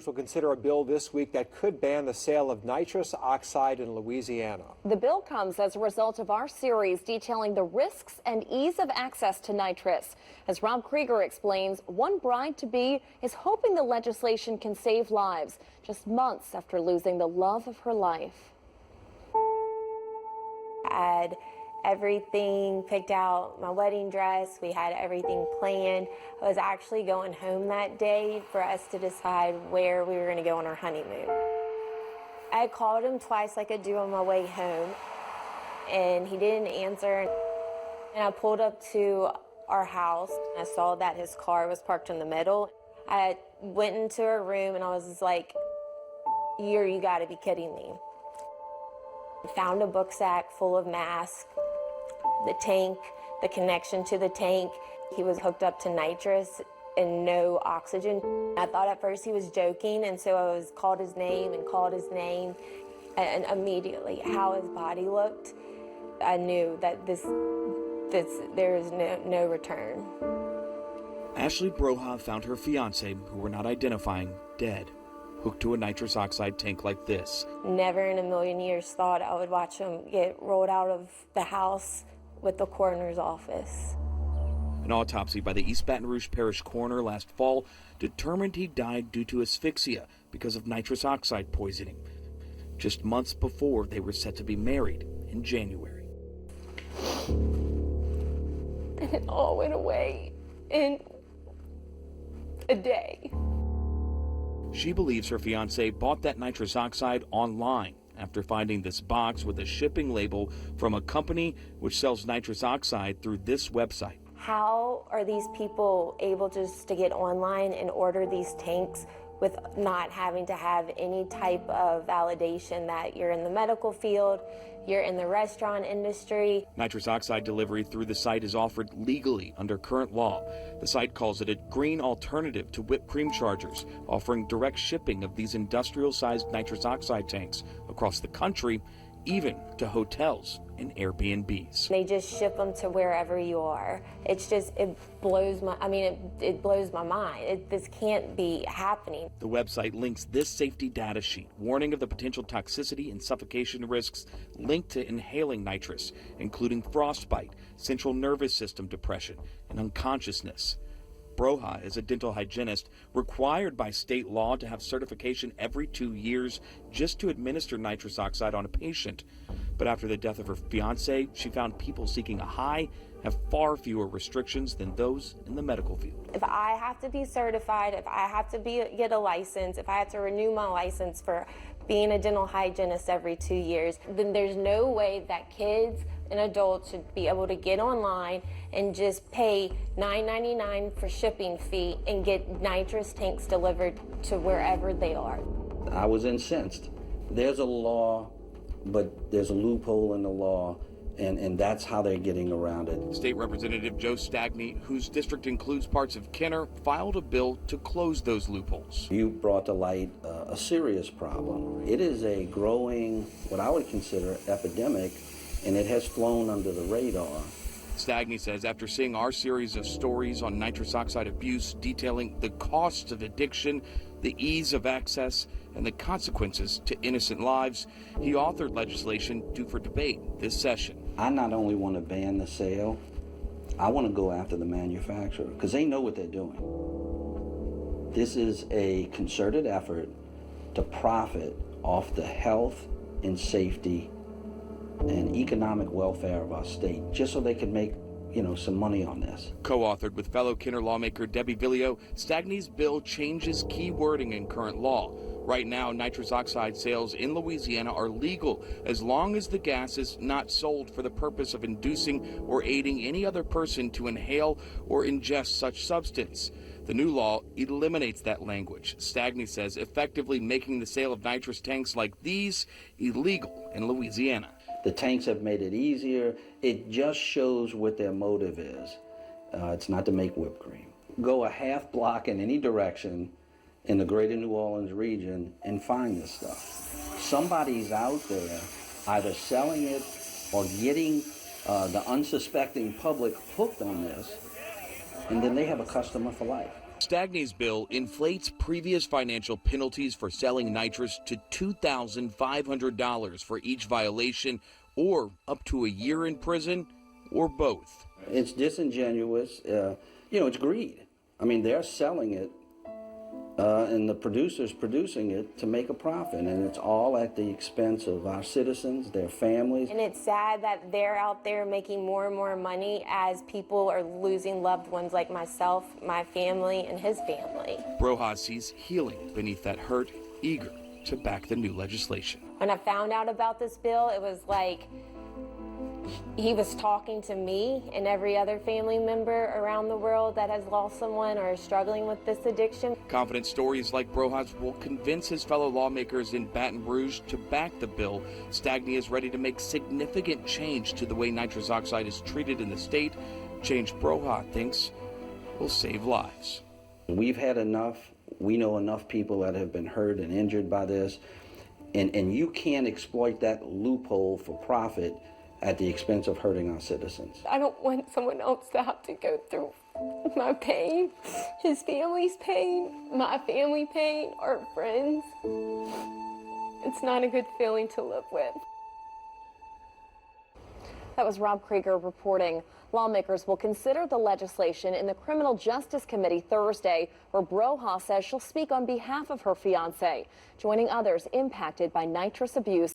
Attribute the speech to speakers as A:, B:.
A: Lawmakers will consider a bill this week that could ban the sale of nitrous oxide in Louisiana.
B: The bill comes as a result of our series detailing the risks and ease of access to nitrous. As Rob Krieger explains, one bride-to-be is hoping the legislation can save lives just months after losing the love of her life.
C: I had everything picked out, my wedding dress, we had everything planned. I was actually going home that day for us to decide where we were going to go on our honeymoon. I called him twice like I do on my way home, and he didn't answer. And I pulled up to our house. I saw that his car was parked in the middle. I went into her room and I was just like, you gotta be kidding me. Found a book sack full of masks, the tank, the connection to the tank. He was hooked up to nitrous and no oxygen. I thought at first he was joking, and so I called his name, and immediately how his body looked, I knew that there is no return.
D: Ashley Broha found her fiancé, who we're not identifying, dead, hooked to a nitrous oxide tank like this.
C: Never in a million years thought I would watch him get rolled out of the house with the coroner's office.
D: An autopsy by the East Baton Rouge Parish coroner last fall determined he died due to asphyxia because of nitrous oxide poisoning, just months before they were set to be married in January.
C: And it all went away in a day.
D: She believes her fiancé bought that nitrous oxide online after finding this box with a shipping label from a company which sells nitrous oxide through this website.
C: How are these people able just to get online and order these tanks with not having to have any type of validation that you're in the medical field, you're in the restaurant industry?
D: Nitrous oxide delivery through the site is offered legally under current law. The site calls it a green alternative to whipped cream chargers, offering direct shipping of these industrial-sized nitrous oxide tanks across the country, even to hotels and Airbnbs.
C: They just ship them to wherever you are. It's just, it blows my mind. This can't be happening.
D: The website links this safety data sheet, warning of the potential toxicity and suffocation risks linked to inhaling nitrous, including frostbite, central nervous system depression, and unconsciousness. Broha is a dental hygienist required by state law to have certification every 2 years just to administer nitrous oxide on a patient. But after the death of her fiancé, she found people seeking a high have far fewer restrictions than those in the medical field.
C: If I have to be certified, if I have to get a license, if I have to renew my license for being a dental hygienist every 2 years, then there's no way that kids and adults should be able to get online and just pay $9.99 for shipping fee and get nitrous tanks delivered to wherever they are.
E: I was incensed. There's a law, but there's a loophole in the law, and that's how they're getting around it.
D: State Representative Joe Stagney, whose district includes parts of Kenner, filed a bill to close those loopholes.
E: You brought to light a serious problem. It is a growing, what I would consider, epidemic, and it has flown under the radar.
D: Stagney says after seeing our series of stories on nitrous oxide abuse detailing the costs of addiction, the ease of access, and the consequences to innocent lives, he authored legislation due for debate this session.
E: I not only want to ban the sale, I want to go after the manufacturer because they know what they're doing. This is a concerted effort to profit off the health and safety and economic welfare of our state, just so they can make, some money on this.
D: Co-authored with fellow Kenner lawmaker Debbie Villio, Stagney's bill changes key wording in current law. Right now, nitrous oxide sales in Louisiana are legal as long as the gas is not sold for the purpose of inducing or aiding any other person to inhale or ingest such substance. The new law eliminates that language, Stagney says, effectively making the sale of nitrous tanks like these illegal in Louisiana.
E: The tanks have made it easier. It just shows what their motive is. It's not to make whipped cream. Go a half block in any direction in the greater New Orleans region and find this stuff. Somebody's out there either selling it or getting the unsuspecting public hooked on this, and then they have a customer for life.
D: Stagny's bill inflates previous financial penalties for selling nitrous to $2,500 for each violation, or up to a year in prison, or both.
E: It's disingenuous. It's greed. I mean, they're selling it, and the producer's producing it to make a profit, and it's all at the expense of our citizens, their families.
C: And it's sad that they're out there making more and more money as people are losing loved ones like myself, my family, and his family.
D: Broha sees healing beneath that hurt, eager to back the new legislation.
C: When I found out about this bill, it was like he was talking to me and every other family member around the world that has lost someone or is struggling with this addiction.
D: Confident stories like Broha's will convince his fellow lawmakers in Baton Rouge to back the bill. Stagny is ready to make significant change to the way nitrous oxide is treated in the state. Change Broha thinks will save lives.
E: We've had enough. We know enough people that have been hurt and injured by this, and you can't exploit that loophole for profit at the expense of hurting our citizens.
C: I don't want someone else to have to go through my pain, his family's pain, my family pain, our friends. It's not a good feeling to live with.
B: That was Rob Krieger reporting. Lawmakers will consider the legislation in the Criminal Justice Committee Thursday, where Broha says she'll speak on behalf of her fiancé, joining others impacted by nitrous abuse